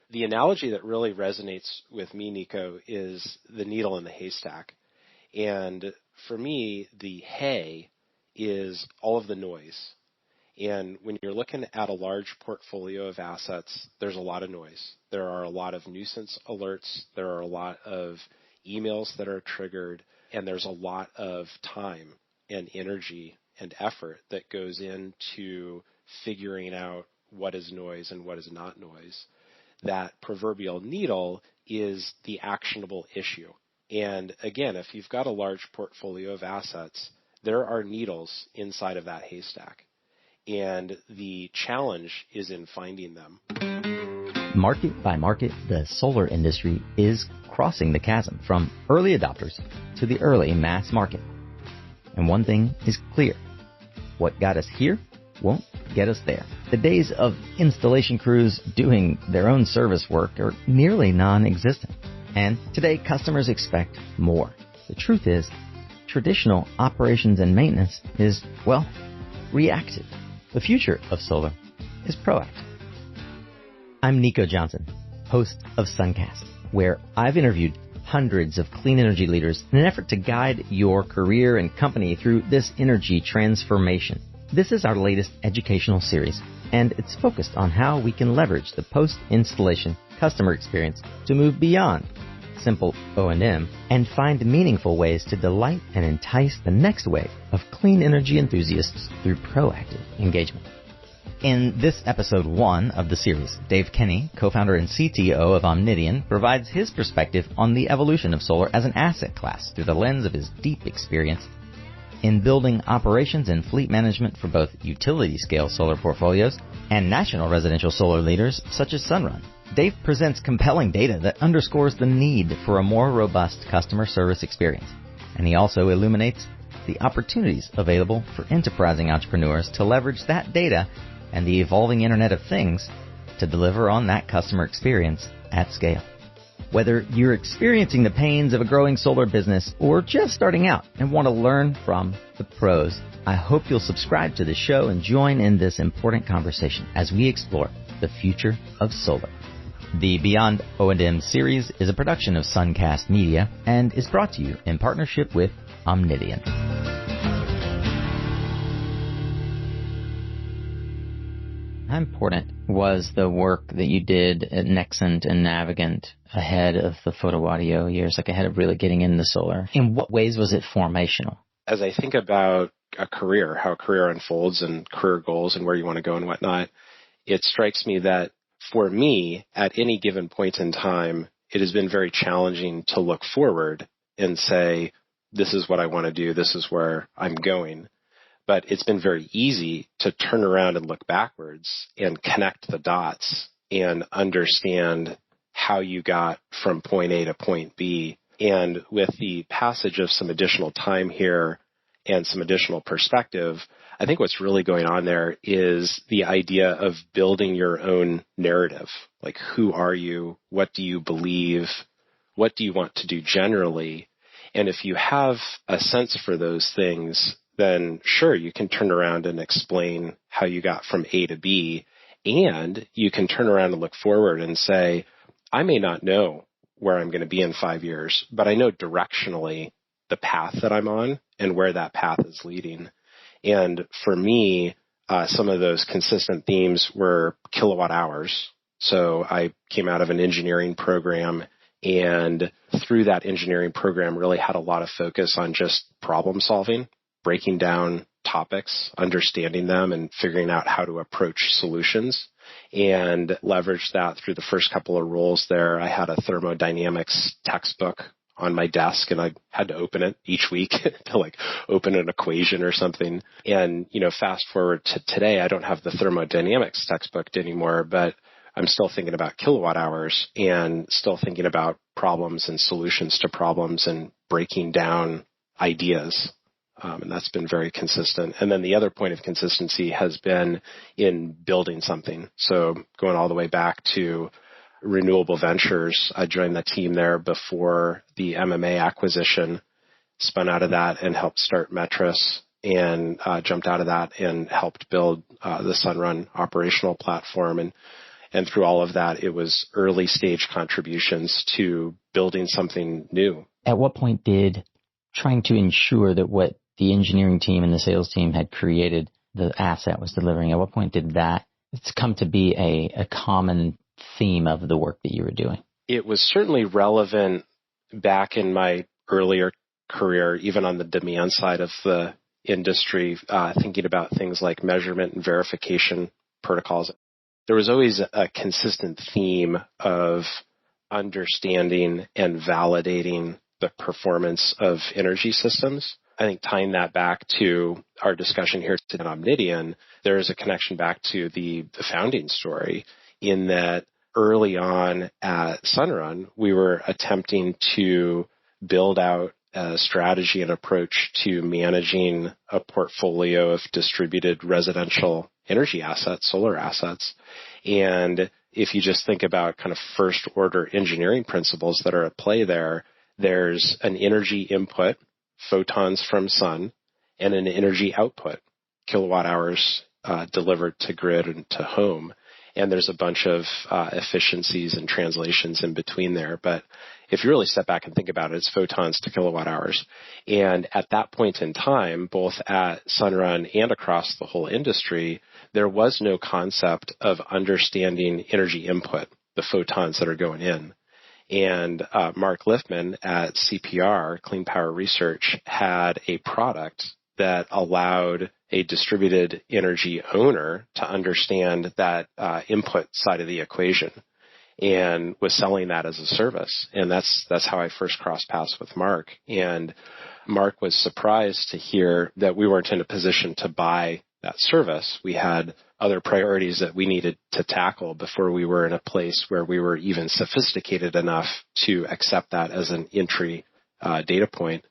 the analogy that really resonates with me, Nico, is the needle in the haystack. And for me, the hay is all of the noise. And when you're looking at a large portfolio of assets, there's a lot of noise. There are a lot of nuisance alerts. There are a lot of emails that are triggered. And there's a lot of time and energy and effort that goes into figuring out what is noise and what is not noise. That proverbial needle is the actionable issue. And again, if you've got a large portfolio of assets, there are needles inside of that haystack. And the challenge is in finding them. Market by market, the solar industry is crossing the chasm from early adopters to the early mass market. And one thing is clear. What got us here won't get us there. The days of installation crews doing their own service work are nearly non-existent. And today, customers expect more. The truth is, traditional operations and maintenance is, well, reactive. The future of solar is proactive. I'm Nico Johnson, host of Suncast, where I've interviewed hundreds of clean energy leaders in an effort to guide your career and company through this energy transformation. This is our latest educational series, and it's focused on how we can leverage the post-installation customer experience to move beyond simple O&M and find meaningful ways to delight and entice the next wave of clean energy enthusiasts through proactive engagement. In this episode 1 of the series, Dave Kenny, co-founder and CTO of Omnidian, provides his perspective on the evolution of solar as an asset class through the lens of his deep experience in building operations and fleet management for both utility-scale solar portfolios and national residential solar leaders such as Sunrun. Dave presents compelling data that underscores the need for a more robust customer service experience, and he also illuminates the opportunities available for enterprising entrepreneurs to leverage that data and the evolving Internet of Things to deliver on that customer experience at scale. Whether you're experiencing the pains of a growing solar business or just starting out and want to learn from the pros, I hope you'll subscribe to the show and join in this important conversation as we explore the future of solar. The Beyond O&M series is a production of Suncast Media and is brought to you in partnership with Omnidian. How important was the work that you did at Nexent and Navigant ahead of the Photo Audio years, like ahead of really getting into solar? In what ways was it formational? As I think about a career, how a career unfolds and career goals and where you want to go and whatnot, it strikes me that for me, at any given point in time, it has been very challenging to look forward and say, this is what I want to do, this is where I'm going. But it's been very easy to turn around and look backwards and connect the dots and understand how you got from point A to point B. And with the passage of some additional time here and some additional perspective, I think what's really going on there is the idea of building your own narrative. Like, who are you? What do you believe? What do you want to do generally? And if you have a sense for those things, then sure, you can turn around and explain how you got from A to B, and you can turn around and look forward and say, I may not know where I'm going to be in 5 years, but I know directionally the path that I'm on and where that path is leading. And for me, some of those consistent themes were kilowatt hours. So I came out of an engineering program, and through that engineering program really had a lot of focus on just problem solving, breaking down topics, understanding them, and figuring out how to approach solutions, and leverage that through the first couple of roles there. I had a thermodynamics textbook on my desk, and I had to open it each week to like open an equation or something. And, fast forward to today, I don't have the thermodynamics textbook anymore, but I'm still thinking about kilowatt hours and still thinking about problems and solutions to problems and breaking down ideas. And that's been very consistent. And then the other point of consistency has been in building something. So going all the way back to Renewable Ventures, I joined the team there before the MMA acquisition, spun out of that and helped start Metris, and jumped out of that and helped build the Sunrun operational platform. And And through all of that, it was early stage contributions to building something new. At what point did trying to ensure that what the engineering team and the sales team had created, the asset was delivering, at what point did that come to be a common theme of the work that you were doing? It was certainly relevant back in my earlier career, even on the demand side of the industry, thinking about things like measurement and verification protocols. There was always a consistent theme of understanding and validating the performance of energy systems. I think tying that back to our discussion here today on Omnidian, there is a connection back to the founding story in that early on at Sunrun, we were attempting to build out a strategy and approach to managing a portfolio of distributed residential energy assets, solar assets. And if you just think about kind of first order engineering principles that are at play there, there's an energy input, photons from sun, and an energy output, kilowatt hours delivered to grid and to home. And there's a bunch of efficiencies and translations in between there. But if you really step back and think about it, it's photons to kilowatt hours. And at that point in time, both at Sunrun and across the whole industry, there was no concept of understanding energy input, the photons that are going in. And Mark Liffman at CPR, Clean Power Research, had a product that allowed a distributed energy owner to understand that input side of the equation and was selling that as a service. And that's how I first crossed paths with Mark. And Mark was surprised to hear that we weren't in a position to buy that service. We had other priorities that we needed to tackle before we were in a place where we were even sophisticated enough to accept that as an entry data point.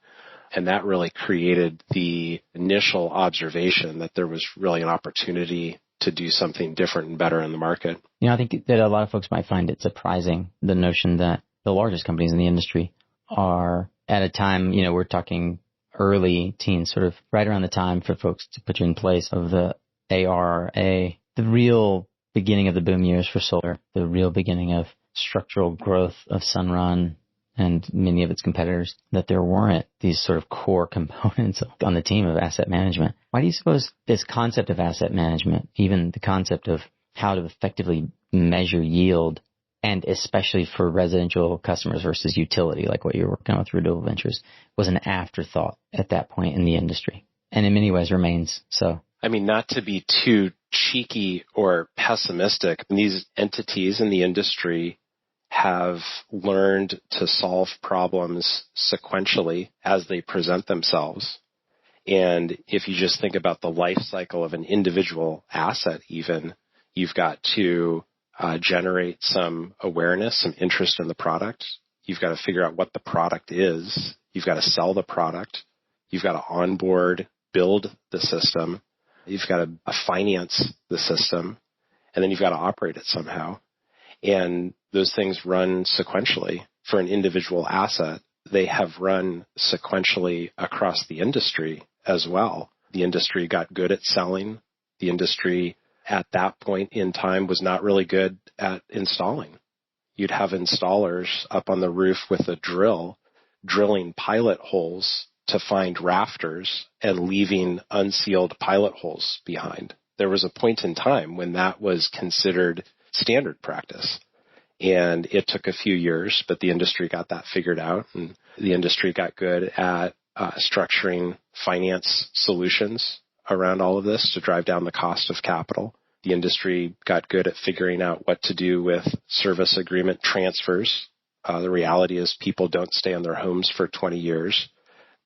And that really created the initial observation that there was really an opportunity to do something different and better in the market. You know, I think that a lot of folks might find it surprising, the notion that the largest companies in the industry are at a time, you know, we're talking early teens, sort of right around the time for folks to put you in place of the ARRA, the real beginning of the boom years for solar, the real beginning of structural growth of Sunrun and many of its competitors, that there weren't these sort of core components on the team of asset management. Why do you suppose this concept of asset management, even the concept of how to effectively measure yield, and especially for residential customers versus utility, like what you're working on with Renewable Ventures, was an afterthought at that point in the industry, and in many ways remains so? I mean, not to be too cheeky or pessimistic, these entities in the industry have learned to solve problems sequentially as they present themselves. And if you just think about the life cycle of an individual asset even, you've got to generate some awareness, some interest in the product. You've got to figure out what the product is. You've got to sell the product. You've got to onboard, build the system. You've got to finance the system. And then you've got to operate it somehow. And those things run sequentially. For an individual asset, they have run sequentially across the industry as well. The industry got good at selling. The industry at that point in time was not really good at installing. You'd have installers up on the roof with a drill, drilling pilot holes to find rafters and leaving unsealed pilot holes behind. There was a point in time when that was considered standard practice. And it took a few years, but the industry got that figured out, and the industry got good at structuring finance solutions around all of this to drive down the cost of capital. The industry got good at figuring out what to do with service agreement transfers. The reality is people don't stay in their homes for 20 years.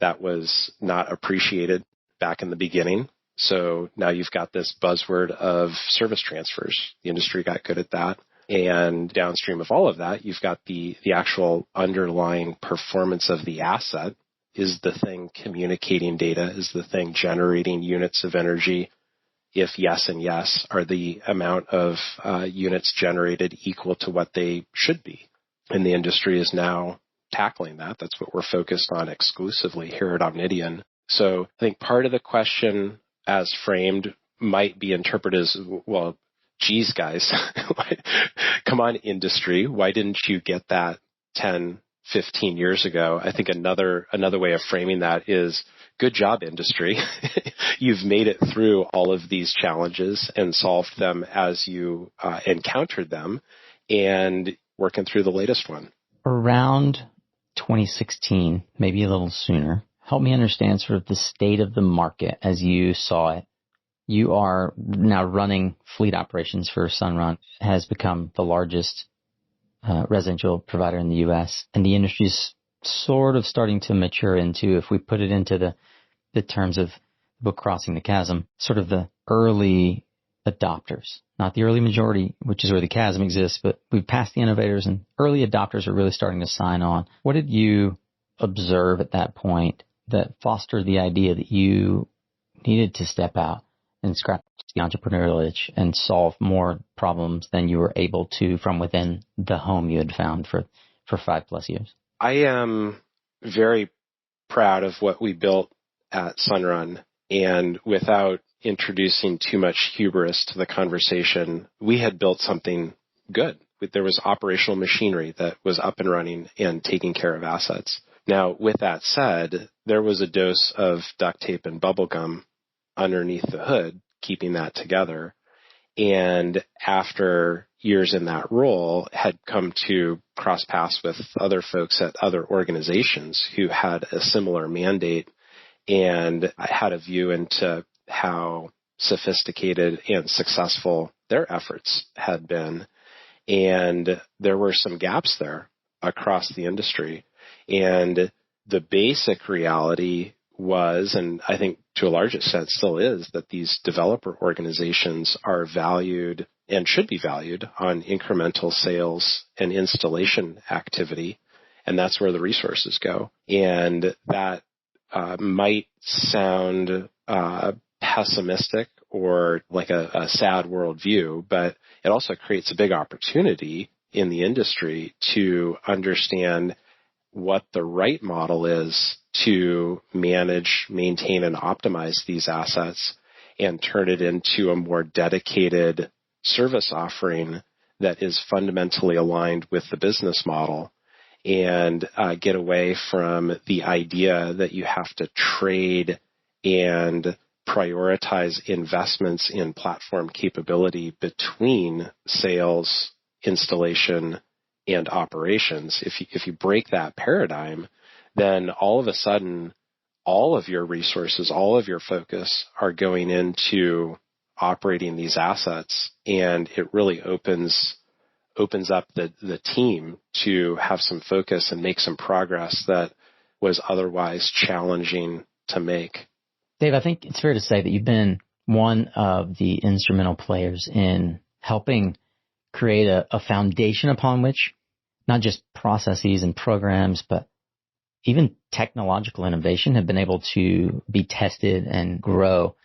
That was not appreciated back in the beginning. So now you've got this buzzword of service transfers. The industry got good at that. And downstream of all of that, you've got the actual underlying performance of the asset. Is the thing communicating data? Is the thing generating units of energy? If yes and yes, are the amount of units generated equal to what they should be? And the industry is now tackling that. That's what we're focused on exclusively here at Omnidian. So I think part of the question as framed might be interpreted as, well, geez, guys, come on, industry. Why didn't you get that 10, 15 years ago? I think another way of framing that is, good job, industry. You've made it through all of these challenges and solved them as you encountered them, and working through the latest one. Around 2016, maybe a little sooner, help me understand sort of the state of the market as you saw it. You are now running fleet operations for Sunrun, has become the largest residential provider in the U.S., and the industry's sort of starting to mature into, if we put it into the terms of the book Crossing the Chasm, sort of the early adopters, not the early majority, which is where the chasm exists, but we've passed the innovators and early adopters are really starting to sign on. What did you observe at that point that fostered the idea that you needed to step out and scratch the entrepreneurial itch and solve more problems than you were able to from within the home you had found for 5+ years? I am very proud of what we built at Sunrun, and without introducing too much hubris to the conversation, we had built something good. There was operational machinery that was up and running and taking care of assets. Now, with that said, there was a dose of duct tape and bubble gum underneath the hood, keeping that together. And after years in that role, had come to cross paths with other folks at other organizations who had a similar mandate, and I had a view into how sophisticated and successful their efforts had been. And there were some gaps there across the industry. And the basic reality was, and I think to a large extent still is, that these developer organizations are valued and should be valued on incremental sales and installation activity. And that's where the resources go. And that might sound pessimistic or like a sad worldview, but it also creates a big opportunity in the industry to understand what the right model is to manage, maintain, and optimize these assets and turn it into a more dedicated service offering that is fundamentally aligned with the business model, and get away from the idea that you have to trade and prioritize investments in platform capability between sales, installation, and operations. If you break that paradigm, then all of a sudden, all of your resources, all of your focus are going into operating these assets, and it really opens up the team to have some focus and make some progress that was otherwise challenging to make. Dave, I think it's fair to say that you've been one of the instrumental players in helping create a foundation upon which not just processes and programs, but even technological innovation have been able to be tested and grow.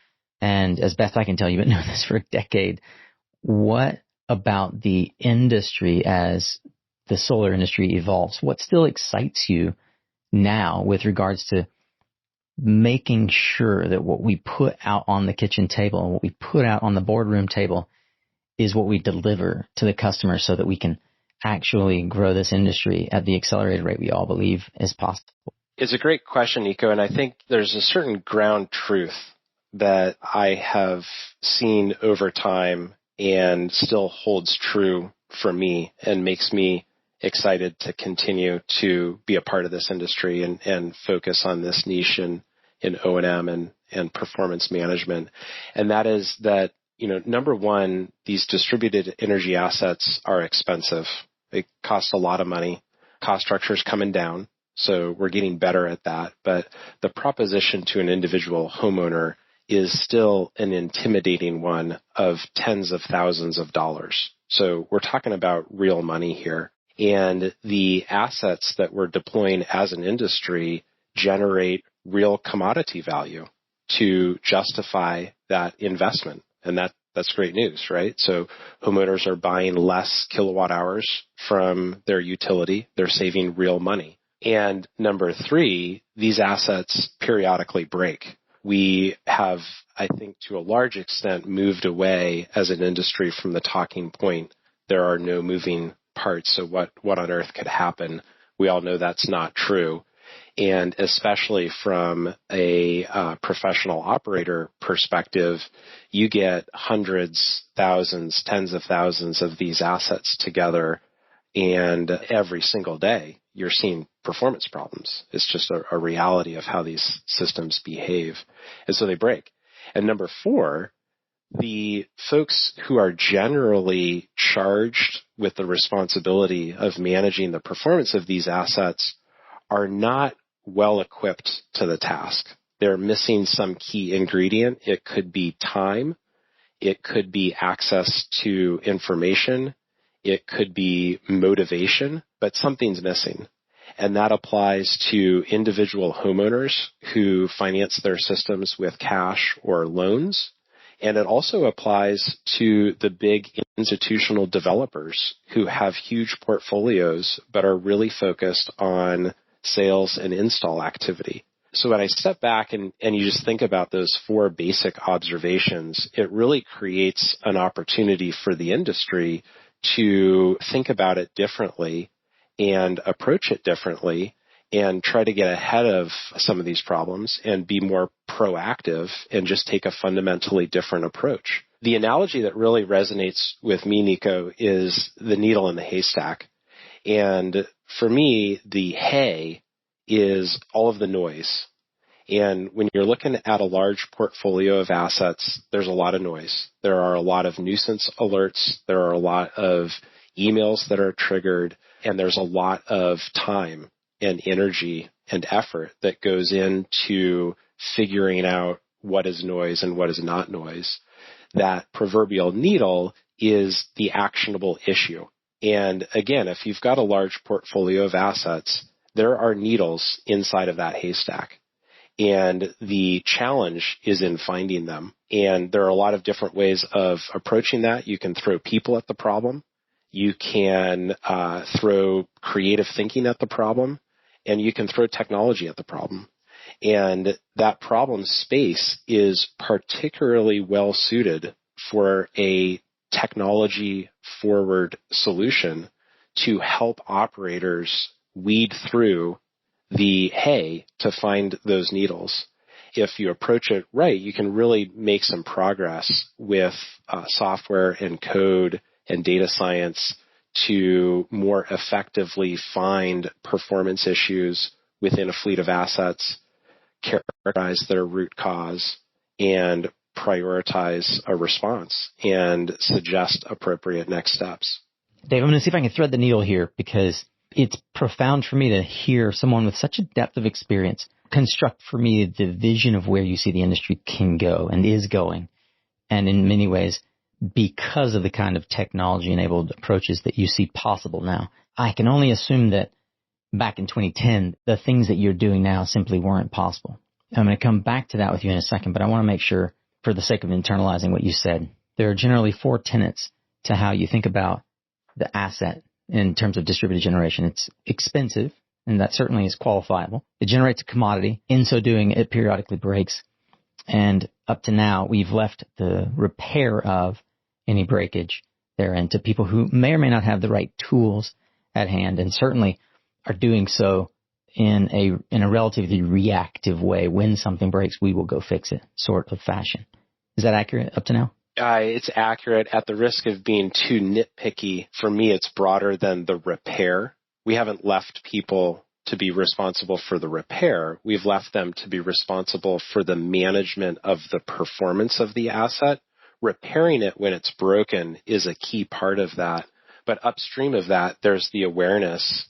And as best I can tell, you've been doing this for a decade. What about the industry as the solar industry evolves? What still excites you now with regards to making sure that what we put out on the kitchen table and what we put out on the boardroom table is what we deliver to the customer so that we can actually grow this industry at the accelerated rate we all believe is possible? It's a great question, Nico, and I think there's a certain ground truth that I have seen over time and still holds true for me and makes me excited to continue to be a part of this industry and focus on this niche in O&M and performance management. And that is that, number one, these distributed energy assets are expensive. They cost a lot of money. Cost structure is coming down, so we're getting better at that. But the proposition to an individual homeowner is still an intimidating one of tens of thousands of dollars. So we're talking about real money here. And the assets that we're deploying as an industry generate real commodity value to justify that investment. And that's great news, right? So homeowners are buying less kilowatt hours from their utility. They're saving real money. And number three, these assets periodically break. we have, I think, to a large extent moved away as an industry from the talking point, there are no moving parts, so what on earth could happen? We all know that's not true. And especially from a professional operator perspective, you get hundreds, thousands, tens of thousands of these assets together, and every single day you're seeing performance problems. It's just a reality of how these systems behave. And so they break. And number 4, the folks who are generally charged with the responsibility of managing the performance of these assets are not well equipped to the task. They're missing some key ingredient. It could be time. It could be access to information. It could be motivation, but something's missing. And that applies to individual homeowners who finance their systems with cash or loans. And it also applies to the big institutional developers who have huge portfolios but are really focused on sales and install activity. So when I step back and you just think about those 4 basic observations, it really creates an opportunity for the industry to think about it differently and approach it differently and try to get ahead of some of these problems and be more proactive and just take a fundamentally different approach. The analogy that really resonates with me, Nico, is the needle in the haystack. And for me, the hay is all of the noise. And when you're looking at a large portfolio of assets, there's a lot of noise. There are a lot of nuisance alerts. There are a lot of emails that are triggered. And there's a lot of time and energy and effort that goes into figuring out what is noise and what is not noise. That proverbial needle is the actionable issue. And again, if you've got a large portfolio of assets, there are needles inside of that haystack. And the challenge is in finding them. And there are a lot of different ways of approaching that. You can throw people at the problem. You can throw creative thinking at the problem. And you can throw technology at the problem. And that problem space is particularly well suited for a technology-forward solution to help operators weed through the hay to find those needles. If you approach it right, you can really make some progress with software and code and data science to more effectively find performance issues within a fleet of assets, characterize their root cause, and prioritize a response and suggest appropriate next steps. Dave, I'm going to see if I can thread the needle here because it's profound for me to hear someone with such a depth of experience construct for me the vision of where you see the industry can go and is going. And in many ways, because of the kind of technology-enabled approaches that you see possible now, I can only assume that back in 2010, the things that you're doing now simply weren't possible. I'm going to come back to that with you in a second, but I want to make sure, for the sake of internalizing what you said, there are generally 4 tenets to how you think about the asset in terms of distributed generation. It's expensive, and that certainly is qualifiable. It generates a commodity. In so doing, it periodically breaks. And up to now, we've left the repair of any breakage therein to people who may or may not have the right tools at hand, and certainly are doing so in a relatively reactive way. When something breaks, we will go fix it sort of fashion. Is that accurate up to now? It's accurate. At the risk of being too nitpicky, for me, it's broader than the repair. We haven't left people to be responsible for the repair. We've left them to be responsible for the management of the performance of the asset. Repairing it when it's broken is a key part of that. But upstream of that, there's the awareness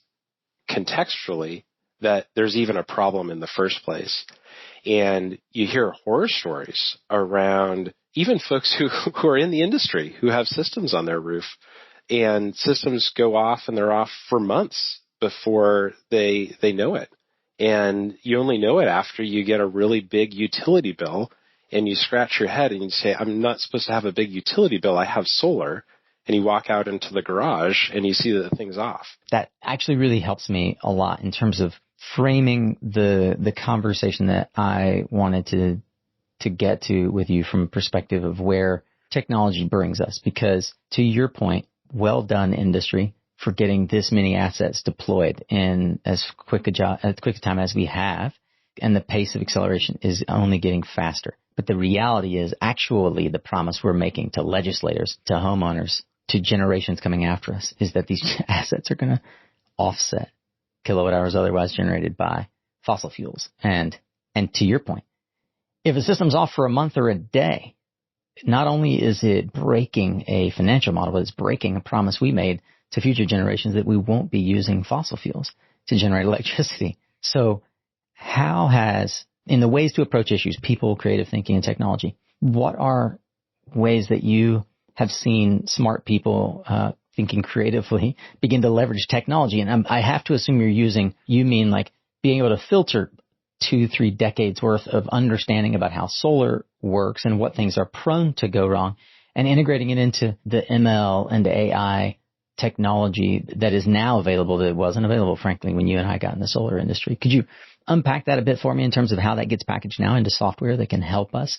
contextually that there's even a problem in the first place. And you hear horror stories around even folks who are in the industry who have systems on their roof, and systems go off and they're off for months before they know it. And you only know it after you get a really big utility bill and you scratch your head and you say, I'm not supposed to have a big utility bill. I have solar. And you walk out into the garage and you see that the thing's off. That actually really helps me a lot in terms of framing the conversation that I wanted to get to with you from a perspective of where technology brings us, because to your point, well done industry for getting this many assets deployed in as quick a time as we have. And the pace of acceleration is only getting faster. But the reality is actually the promise we're making to legislators, to homeowners, to generations coming after us is that these assets are going to offset kilowatt hours otherwise generated by fossil fuels. And to your point, if a system's off for a month or a day, not only is it breaking a financial model, but it's breaking a promise we made to future generations that we won't be using fossil fuels to generate electricity. So how has, in the ways to approach issues, people, creative thinking, and technology, what are ways that you have seen smart people thinking creatively begin to leverage technology? And I have to assume you mean like being able to filter 2-3 decades worth of understanding about how solar works and what things are prone to go wrong, and integrating it into the ML and the AI technology that is now available that wasn't available, frankly, when you and I got in the solar industry. Could you unpack that a bit for me in terms of how that gets packaged now into software that can help us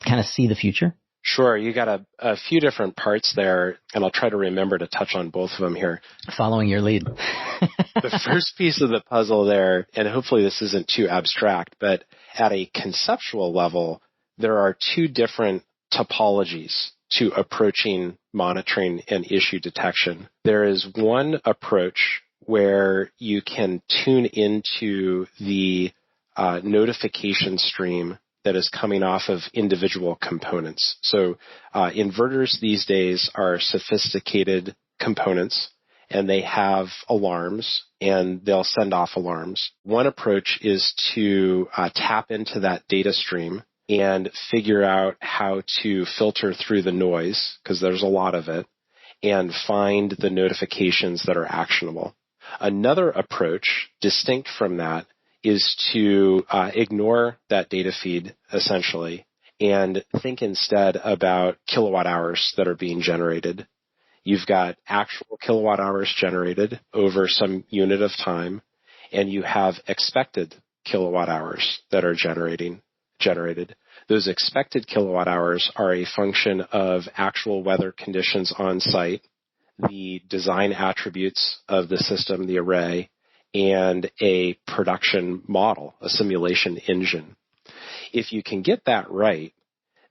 kind of see the future? Sure. You got a few different parts there, and I'll try to remember to touch on both of them here. Following your lead. The first piece of the puzzle there, and hopefully this isn't too abstract, but at a conceptual level, there are two different topologies to approaching monitoring and issue detection. There is one approach where you can tune into the notification stream that is coming off of individual components. So inverters these days are sophisticated components, and they have alarms, and they'll send off alarms. One approach is to tap into that data stream and figure out how to filter through the noise, because there's a lot of it, and find the notifications that are actionable. Another approach, distinct from that, is to ignore that data feed, essentially, and think instead about kilowatt hours that are being generated. You've got actual kilowatt hours generated over some unit of time, and you have expected kilowatt hours that are generated. Those expected kilowatt hours are a function of actual weather conditions on site, the design attributes of the system, the array, and a production model, a simulation engine. If you can get that right,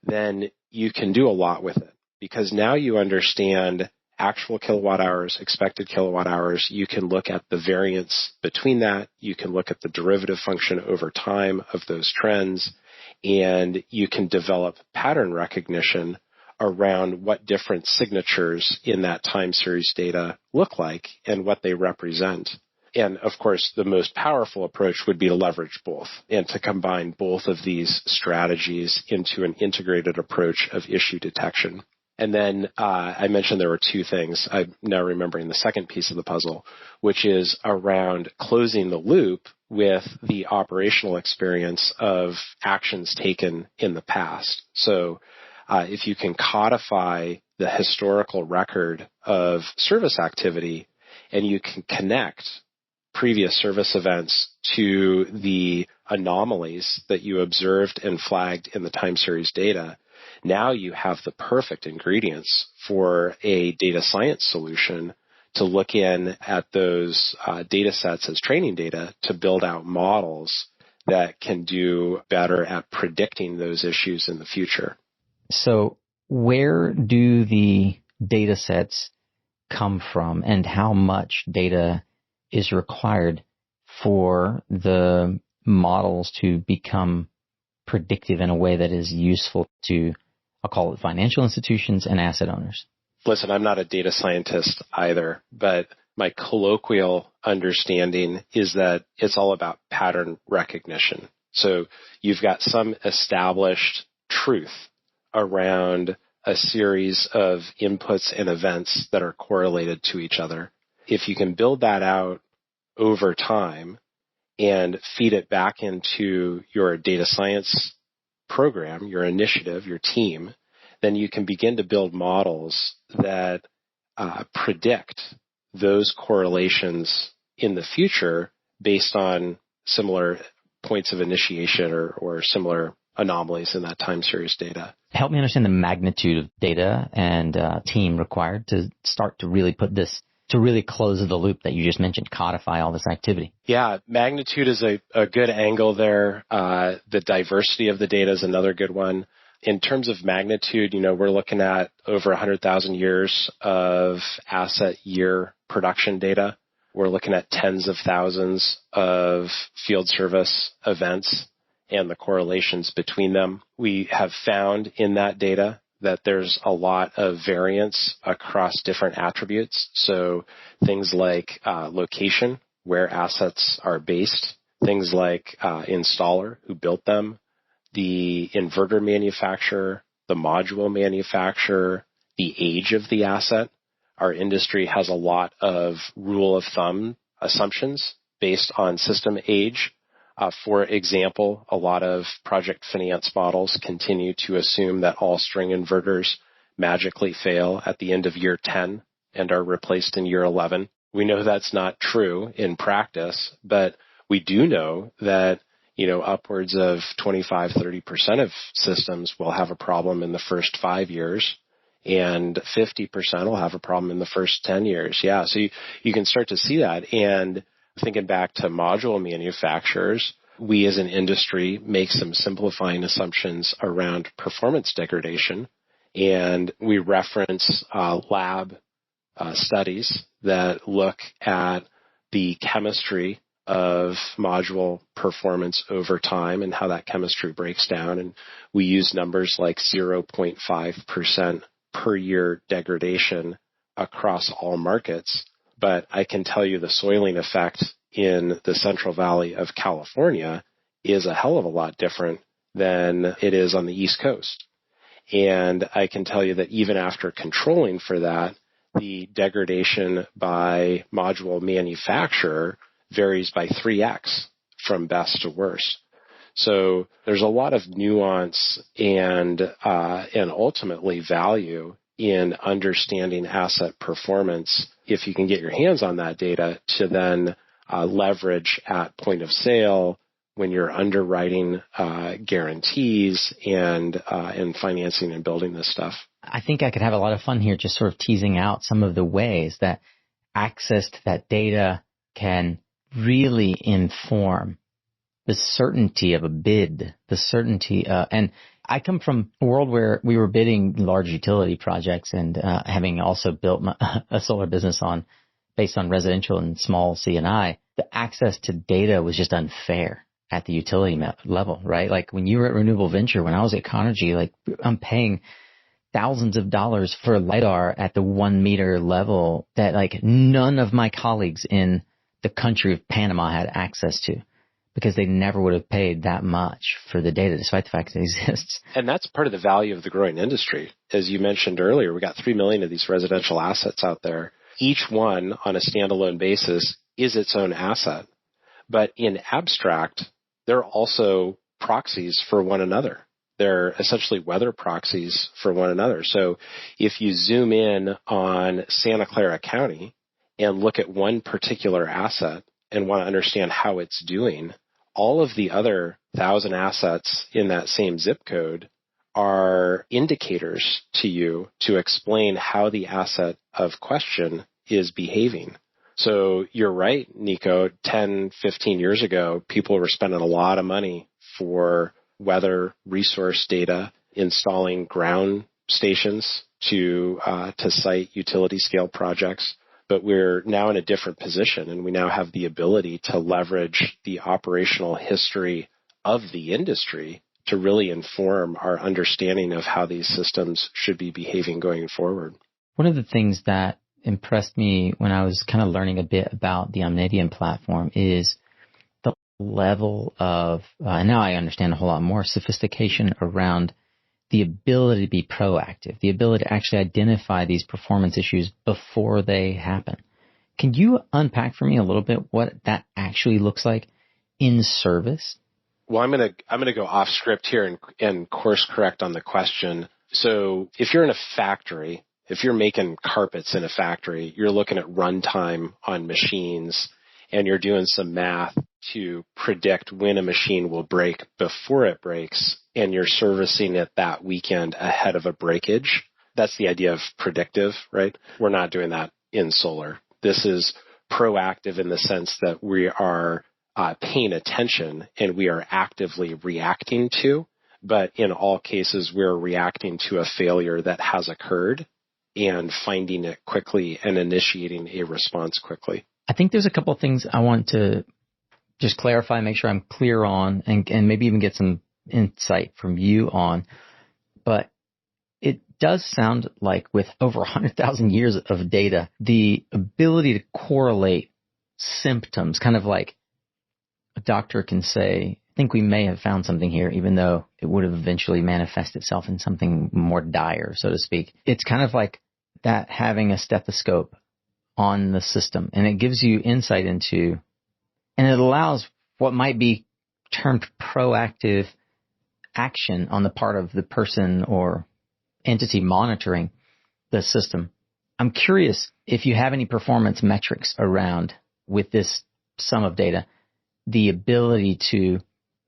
then you can do a lot with it, because now you understand actual kilowatt hours, expected kilowatt hours. You can look at the variance between that. You can look at the derivative function over time of those trends, and you can develop pattern recognition around what different signatures in that time series data look like and what they represent. And of course, the most powerful approach would be to leverage both and to combine both of these strategies into an integrated approach of issue detection. And then I mentioned there were two things. I'm now remembering the second piece of the puzzle, which is around closing the loop with the operational experience of actions taken in the past. So if you can codify the historical record of service activity, and you can connect previous service events to the anomalies that you observed and flagged in the time series data, now you have the perfect ingredients for a data science solution to look in at those data sets as training data to build out models that can do better at predicting those issues in the future. So where do the data sets come from, and how much data is required for the models to become predictive in a way that is useful to, I'll call it, financial institutions and asset owners? Listen, I'm not a data scientist either, but my colloquial understanding is that it's all about pattern recognition. So you've got some established truth around a series of inputs and events that are correlated to each other. If you can build that out over time and feed it back into your data science program, your initiative, your team, then you can begin to build models that predict those correlations in the future based on similar points of initiation or similar anomalies in that time series data. Help me understand the magnitude of data and team required to start to really put this, to really close the loop that you just mentioned, codify all this activity. Yeah, magnitude is a good angle there. The diversity of the data is another good one. In terms of magnitude, we're looking at over 100,000 years of asset year production data. We're looking at tens of thousands of field service events and the correlations between them. We have found in that data that there's a lot of variance across different attributes. So things like location, where assets are based, things like installer, who built them, the inverter manufacturer, the module manufacturer, the age of the asset. Our industry has a lot of rule of thumb assumptions based on system age. For example, a lot of project finance models continue to assume that all string inverters magically fail at the end of year 10 and are replaced in year 11. We know that's not true in practice, but we do know that upwards of 25-30% of systems will have a problem in the first 5 years, and 50% will have a problem in the first 10 years. Yeah, so you can start to see that. And thinking back to module manufacturers, we as an industry make some simplifying assumptions around performance degradation, and we reference lab studies that look at the chemistry of module performance over time and how that chemistry breaks down. And we use numbers like 0.5% per year degradation across all markets. But I can tell you the soiling effect in the Central Valley of California is a hell of a lot different than it is on the East Coast. And I can tell you that even after controlling for that, the degradation by module manufacturer varies by 3x from best to worst. So there's a lot of nuance and ultimately value in understanding asset performance if you can get your hands on that data to then leverage at point of sale when you're underwriting guarantees and financing and building this stuff. I think I could have a lot of fun here just sort of teasing out some of the ways that access to that data can really inform the certainty of a bid, the certainty, and I come from a world where we were bidding large utility projects and having also built a solar business based on residential and small C&I, the access to data was just unfair at the utility level, right? Like when you were at Renewable Venture, when I was at Conergy, like I'm paying thousands of dollars for LiDAR at the 1 meter level that like none of my colleagues in the country of Panama had access to, because they never would have paid that much for the data, despite the fact that it exists. And that's part of the value of the growing industry. As you mentioned earlier, we got 3 million of these residential assets out there. Each one on a standalone basis is its own asset. But in abstract, they're also proxies for one another. They're essentially weather proxies for one another. So if you zoom in on Santa Clara County and look at one particular asset and want to understand how it's doing, all of the other 1,000 assets in that same zip code are indicators to you to explain how the asset of question is behaving. So you're right, Nico, 10, 15 years ago, people were spending a lot of money for weather resource data, installing ground stations to site utility scale projects. But we're now in a different position, and we now have the ability to leverage the operational history of the industry to really inform our understanding of how these systems should be behaving going forward. One of the things that impressed me when I was kind of learning a bit about the Omnidian platform is the level of, and now I understand a whole lot more, sophistication around the ability to be proactive, the ability to actually identify these performance issues before they happen. Can you unpack for me a little bit what that actually looks like in service? Well, I'm gonna go off script here and course correct on the question. So if you're in a factory, if you're making carpets in a factory, you're looking at runtime on machines and you're doing some math to predict when a machine will break before it breaks, and you're servicing it that weekend ahead of a breakage. That's the idea of predictive, right? We're not doing that in solar. This is proactive in the sense that we are paying attention and we are actively reacting to, but in all cases, we're reacting to a failure that has occurred and finding it quickly and initiating a response quickly. I think there's a couple of things I want to just clarify, make sure I'm clear on, and maybe even get some insight from you on. But it does sound like with over 100,000 years of data, the ability to correlate symptoms, kind of like a doctor can say, I think we may have found something here, even though it would have eventually manifested itself in something more dire, so to speak. It's kind of like that having a stethoscope on the system, and it gives you insight into, and it allows what might be termed proactive action on the part of the person or entity monitoring the system. I'm curious if you have any performance metrics around, with this sum of data, the ability to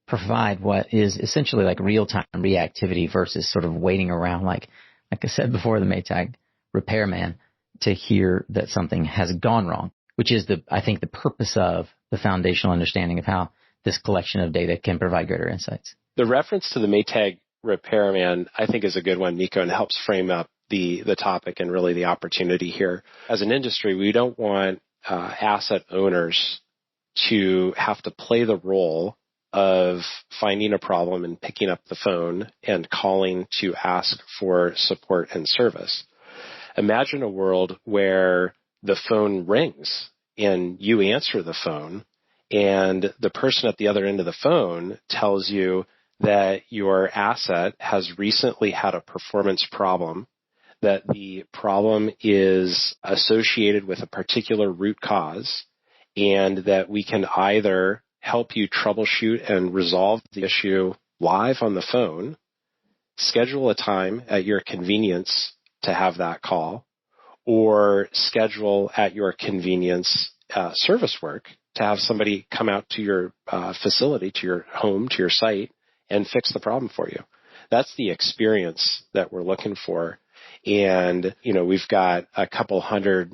provide what is essentially like real-time reactivity versus sort of waiting around, like I said before, the Maytag repairman, to hear that something has gone wrong, which is I think the purpose of the foundational understanding of how this collection of data can provide greater insights. The reference to the Maytag repairman, I think, is a good one, Nico, and helps frame up the topic and really the opportunity here. As an industry, we don't want asset owners to have to play the role of finding a problem and picking up the phone and calling to ask for support and service. Imagine a world where the phone rings and you answer the phone and the person at the other end of the phone tells you that your asset has recently had a performance problem, that the problem is associated with a particular root cause, and that we can either help you troubleshoot and resolve the issue live on the phone, schedule a time at your convenience to have that call, or schedule at your convenience service work to have somebody come out to your facility, to your home, to your site, and fix the problem for you. That's the experience that we're looking for. And, we've got a couple hundred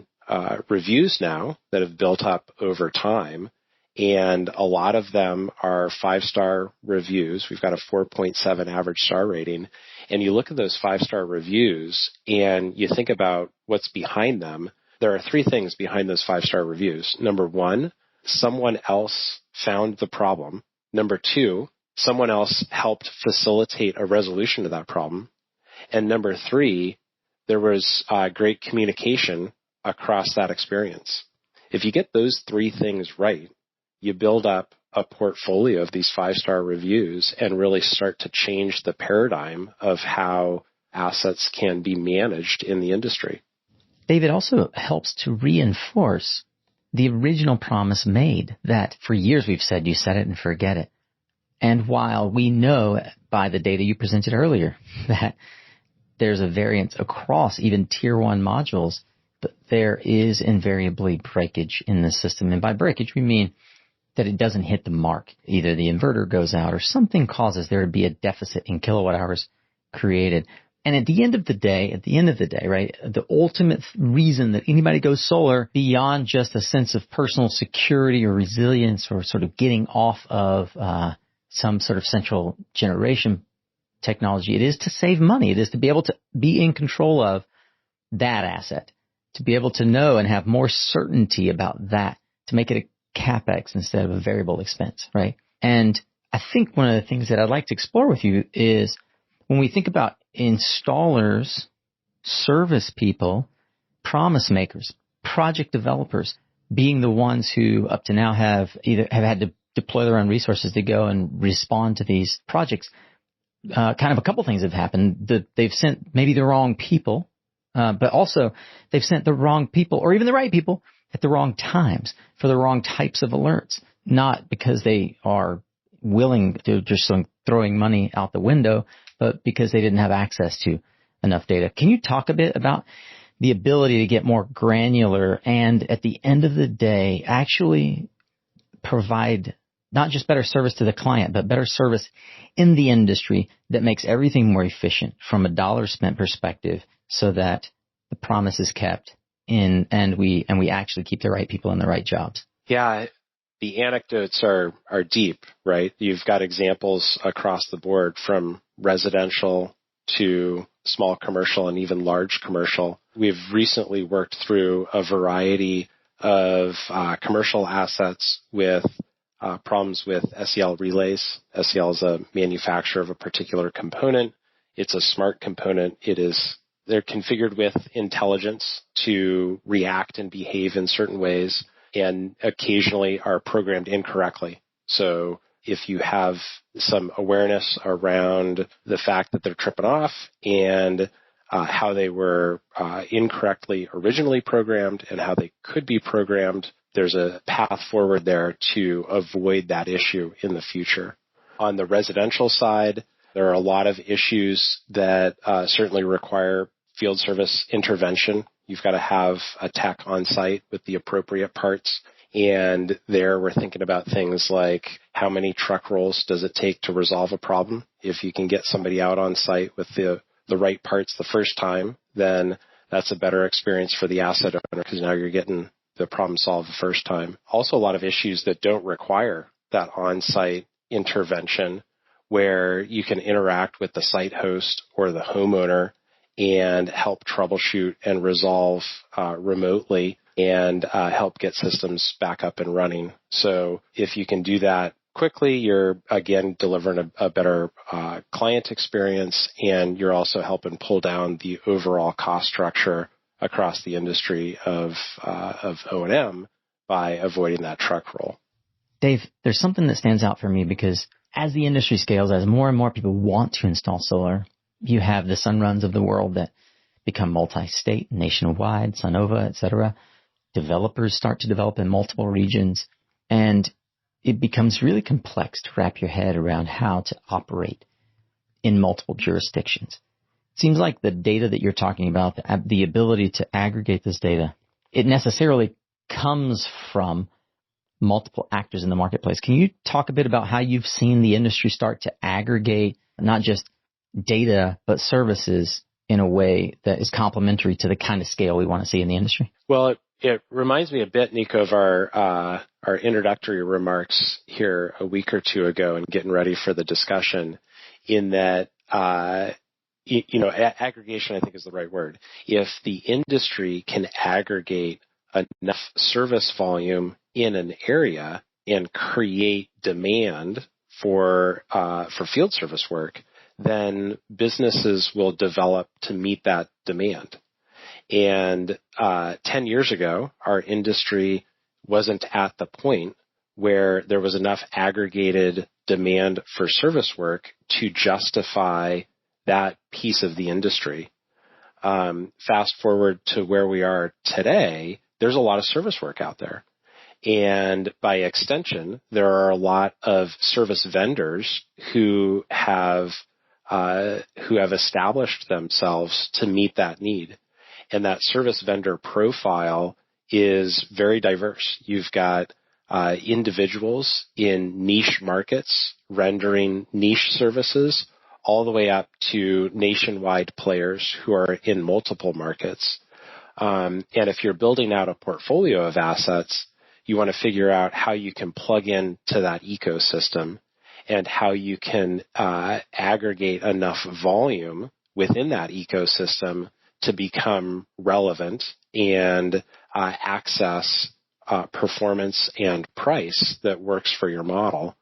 reviews now that have built up over time, and a lot of them are 5-star reviews. We've got a 4.7 average star rating. And you look at those 5-star reviews and you think about what's behind them. There are 3 things behind those 5-star reviews. Number 1, someone else found the problem. Number 2, someone else helped facilitate a resolution to that problem. And number 3, there was great communication across that experience. If you get those 3 things right, you build up a portfolio of these 5-star reviews and really start to change the paradigm of how assets can be managed in the industry. David, also helps to reinforce the original promise made that for years we've said, you set it and forget it. And while we know by the data you presented earlier that there's a variance across even tier 1 modules, but there is invariably breakage in the system. And by breakage, we mean that it doesn't hit the mark. Either the inverter goes out or something causes there to be a deficit in kilowatt hours created. And at the end of the day, right, the ultimate reason that anybody goes solar, beyond just a sense of personal security or resilience or sort of getting off of some sort of central generation technology, it is to save money. It is to be able to be in control of that asset, to be able to know and have more certainty about that, to make it a CapEx instead of a variable expense, right? And I think one of the things that I'd like to explore with you is when we think about installers, service people, promise makers, project developers being the ones who up to now have had to deploy their own resources to go and respond to these projects. Kind of a couple things have happened. They've sent maybe the wrong people, but also they've sent the wrong people or even the right people at the wrong times for the wrong types of alerts, not because they are willing to just throwing money out the window, but because they didn't have access to enough data. Can you talk a bit about the ability to get more granular and at the end of the day actually provide not just better service to the client, but better service in the industry that makes everything more efficient from a dollar spent perspective so that the promise is kept and we actually keep the right people in the right jobs. Yeah. The anecdotes are deep, right? You've got examples across the board from residential to small commercial and even large commercial. We've recently worked through a variety of commercial assets with problems with SEL relays. SEL is a manufacturer of a particular component. It's a smart component. They're configured with intelligence to react and behave in certain ways, and occasionally are programmed incorrectly. So if you have some awareness around the fact that they're tripping off and how they were incorrectly originally programmed and how they could be programmed, there's a path forward there to avoid that issue in the future. On the residential side, there are a lot of issues that certainly require field service intervention. You've got to have a tech on site with the appropriate parts. And there we're thinking about things like how many truck rolls does it take to resolve a problem? If you can get somebody out on site with the right parts the first time, then that's a better experience for the asset owner because now you're getting the problem solved the first time. Also, a lot of issues that don't require that on-site intervention where you can interact with the site host or the homeowner and help troubleshoot and resolve remotely and help get systems back up and running. So if you can do that quickly, you're, again, delivering a better client experience, and you're also helping pull down the overall cost structure across the industry of O&M by avoiding that truck roll. Dave, there's something that stands out for me because as the industry scales, as more and more people want to install solar, you have the Sunruns of the world that become multi-state, nationwide, Sunnova, et cetera. Developers start to develop in multiple regions, and it becomes really complex to wrap your head around how to operate in multiple jurisdictions. It seems like the data that you're talking about, the ability to aggregate this data, it necessarily comes from multiple actors in the marketplace. Can you talk a bit about how you've seen the industry start to aggregate not just data, but services in a way that is complementary to the kind of scale we want to see in the industry? Well, it reminds me a bit, Nico, of our introductory remarks here a week or two ago and getting ready for the discussion in that, aggregation, I think, is the right word. If the industry can aggregate enough service volume in an area and create demand for field service work, then businesses will develop to meet that demand. And 10 years ago, our industry wasn't at the point where there was enough aggregated demand for service work to justify that piece of the industry. Fast forward to where we are today, there's a lot of service work out there. And by extension, there are a lot of service vendors who have established themselves to meet that need. And that service vendor profile is very diverse. You've got individuals in niche markets rendering niche services all the way up to nationwide players who are in multiple markets. And if you're building out a portfolio of assets, you want to figure out how you can plug into that ecosystem and how you can aggregate enough volume within that ecosystem to become relevant and access performance and price that works for your model.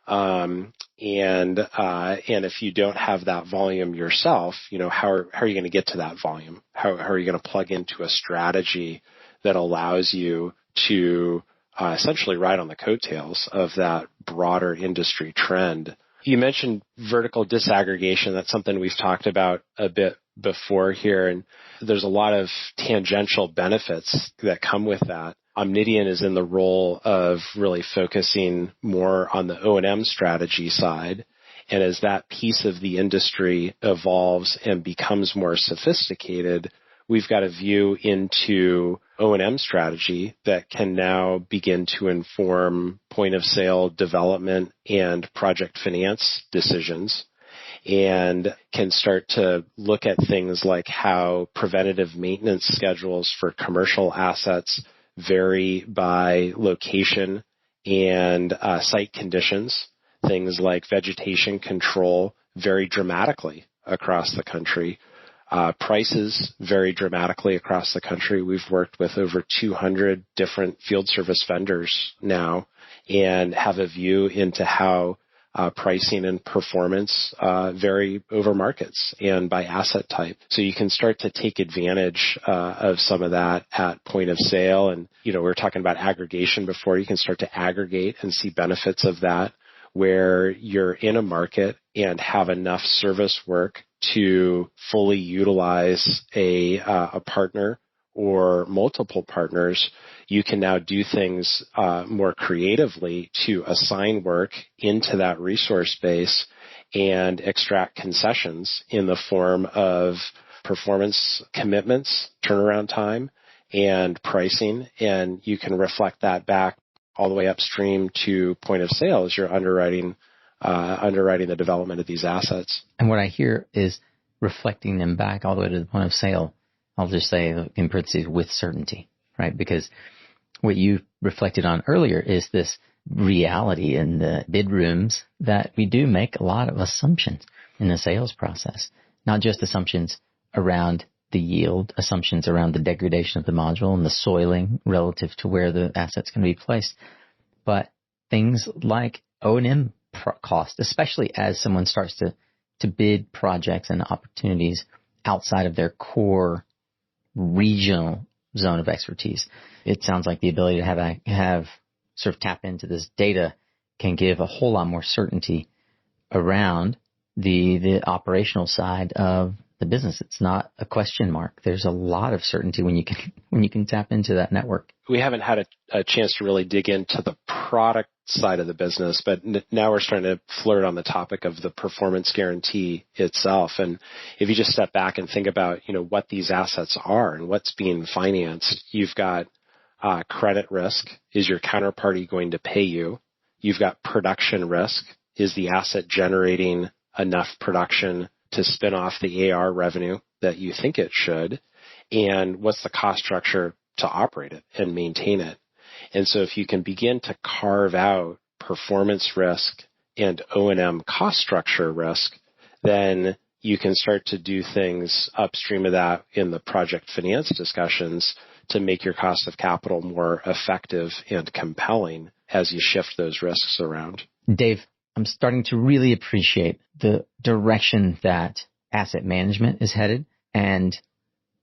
And if you don't have that volume yourself, how are you going to get to that volume? How are you going to plug into a strategy that allows you to essentially ride on the coattails of that broader industry trend? You mentioned vertical disaggregation. That's something we've talked about a bit before here, and there's a lot of tangential benefits that come with that. Omnidian is in the role of really focusing more on the O&M strategy side, and as that piece of the industry evolves and becomes more sophisticated, we've got a view into O&M strategy that can now begin to inform point of sale development and project finance decisions, and can start to look at things like how preventative maintenance schedules for commercial assets vary by location and site conditions. Things like vegetation control vary dramatically across the country. Prices vary dramatically across the country. We've worked with over 200 different field service vendors now and have a view into how pricing and performance vary over markets and by asset type. So you can start to take advantage of some of that at point of sale. And, we were talking about aggregation before. You can start to aggregate and see benefits of that, where you're in a market and have enough service work to fully utilize a partner or multiple partners. You can now do things more creatively to assign work into that resource base and extract concessions in the form of performance commitments, turnaround time, and pricing. And you can reflect that back all the way upstream to point of sale as you're underwriting the development of these assets. And what I hear is reflecting them back all the way to the point of sale. I'll just say in parentheses, with certainty, right? Because what you reflected on earlier is this reality in the bid rooms that we do make a lot of assumptions in the sales process, not just assumptions around the yield, assumptions around the degradation of the module and the soiling relative to where the asset's going to be placed, but things like O&M cost, especially as someone starts to bid projects and opportunities outside of their core regional zone of expertise. It sounds like the ability to have sort of tap into this data can give a whole lot more certainty around the operational side of the business. It's not a question mark. There's a lot of certainty when you can tap into that network. We haven't had a chance to really dig into the product side of the business, but now we're starting to flirt on the topic of the performance guarantee itself. And if you just step back and think about, what these assets are and what's being financed, you've got credit risk. Is your counterparty going to pay you? You've got production risk. Is the asset generating enough production to spin off the AR revenue that you think it should? And what's the cost structure to operate it and maintain it? And so if you can begin to carve out performance risk and O&M cost structure risk, then you can start to do things upstream of that in the project finance discussions to make your cost of capital more effective and compelling as you shift those risks around. Dave, I'm starting to really appreciate the direction that asset management is headed, and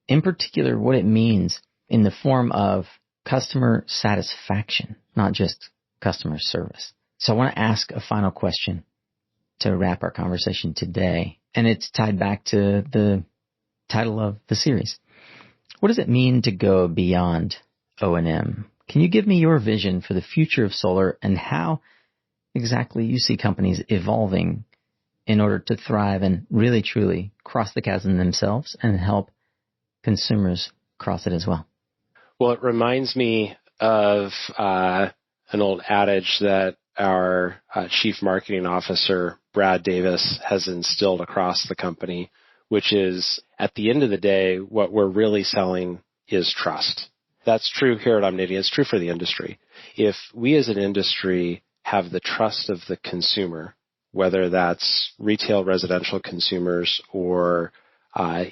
in particular what it means in the form of customer satisfaction, not just customer service. So I want to ask a final question to wrap our conversation today, and it's tied back to the title of the series. What does it mean to go beyond O&M? Can you give me your vision for the future of solar and how exactly you see companies evolving in order to thrive and really truly cross the chasm themselves and help consumers cross it as well? Well, it reminds me of an old adage that our Chief Marketing Officer, Brad Davis, has instilled across the company, which is, at the end of the day, what we're really selling is trust. That's true here at Omnidian. It's true for the industry. If we as an industry have the trust of the consumer, whether that's retail residential consumers or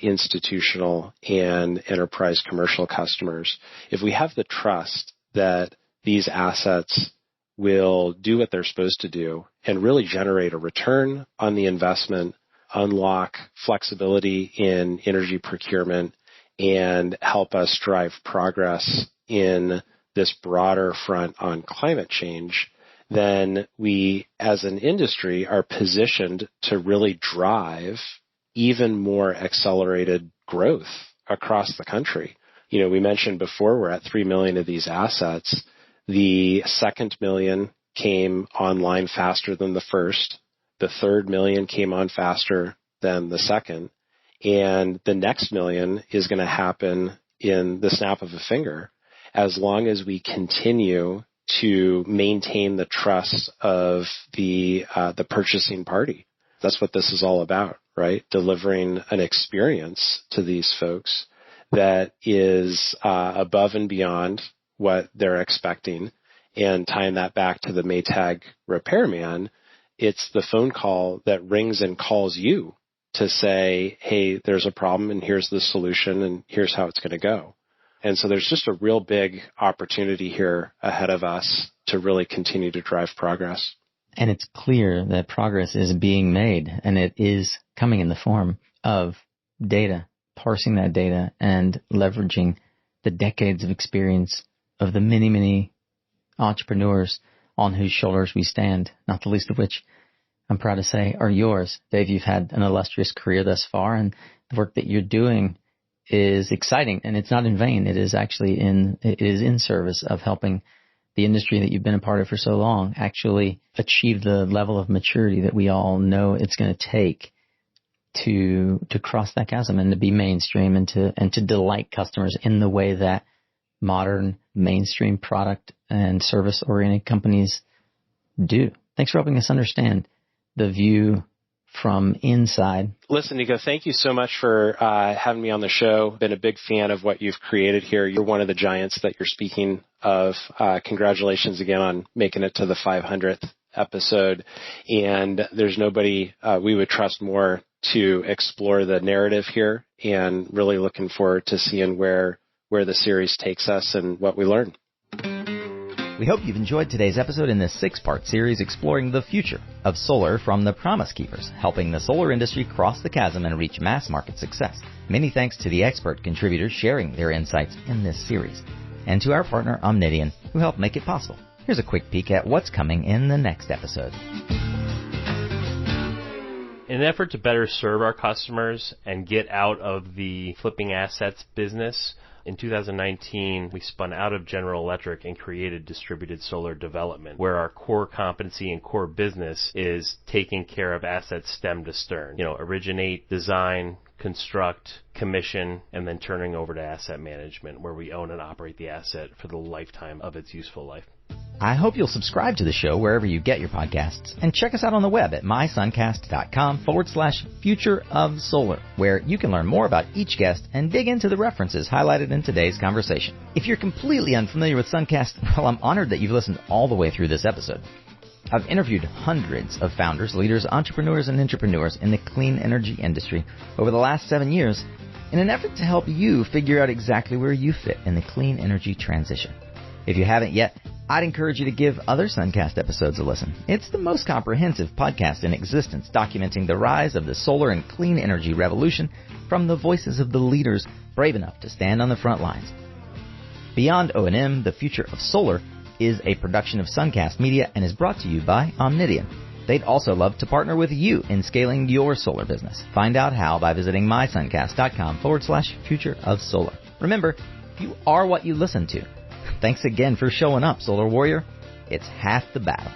institutional and enterprise commercial customers, if we have the trust that these assets will do what they're supposed to do and really generate a return on the investment, unlock flexibility in energy procurement, and help us drive progress in this broader front on climate change, then we as an industry are positioned to really drive even more accelerated growth across the country. We mentioned before we're at 3 million of these assets. The second million came online faster than the first. The third million came on faster than the second. And the next million is going to happen in the snap of a finger, as long as we continue to maintain the trust of the purchasing party. That's what this is all about, right? Delivering an experience to these folks that is above and beyond what they're expecting. And tying that back to the Maytag repairman, it's the phone call that rings and calls you to say, hey, there's a problem and here's the solution and here's how it's going to go. And so there's just a real big opportunity here ahead of us to really continue to drive progress. And it's clear that progress is being made, and it is coming in the form of data, parsing that data and leveraging the decades of experience of the many, many entrepreneurs on whose shoulders we stand, not the least of which I'm proud to say are yours. Dave, you've had an illustrious career thus far, and the work that you're doing is exciting, and it's not in vain. It is actually in service of helping the industry that you've been a part of for so long actually achieve the level of maturity that we all know it's going to take to cross that chasm and to be mainstream and to delight customers in the way that modern mainstream product and service oriented companies do. Thanks for helping us understand the view from inside. Listen, Nico, thank you so much for having me on the show. Been a big fan of what you've created here. You're one of the giants that you're speaking of. Congratulations again on making it to the 500th episode. And there's nobody we would trust more to explore the narrative here, and really looking forward to seeing where the series takes us and what we learn. We hope you've enjoyed today's episode in this 6-part series exploring the future of solar from the Promise Keepers, helping the solar industry cross the chasm and reach mass market success. Many thanks to the expert contributors sharing their insights in this series, and to our partner Omnidian, who helped make it possible. Here's a quick peek at what's coming in the next episode. In an effort to better serve our customers and get out of the flipping assets business, in 2019, we spun out of General Electric and created Distributed Solar Development, where our core competency and core business is taking care of assets stem to stern. Originate, design, construct, commission, and then turning over to asset management, where we own and operate the asset for the lifetime of its useful life. I hope you'll subscribe to the show wherever you get your podcasts, and check us out on the web at mysuncast.com/future of solar, where you can learn more about each guest and dig into the references highlighted in today's conversation. If you're completely unfamiliar with Suncast, well, I'm honored that you've listened all the way through this episode. I've interviewed hundreds of founders, leaders, entrepreneurs, and intrapreneurs in the clean energy industry over the last 7 years in an effort to help you figure out exactly where you fit in the clean energy transition. If you haven't yet, I'd encourage you to give other Suncast episodes a listen. It's the most comprehensive podcast in existence, documenting the rise of the solar and clean energy revolution from the voices of the leaders brave enough to stand on the front lines. Beyond O&M, the future of solar is a production of Suncast Media and is brought to you by Omnidian. They'd also love to partner with you in scaling your solar business. Find out how by visiting mysuncast.com/future of solar. Remember, you are what you listen to. Thanks again for showing up, Solar Warrior. It's half the battle.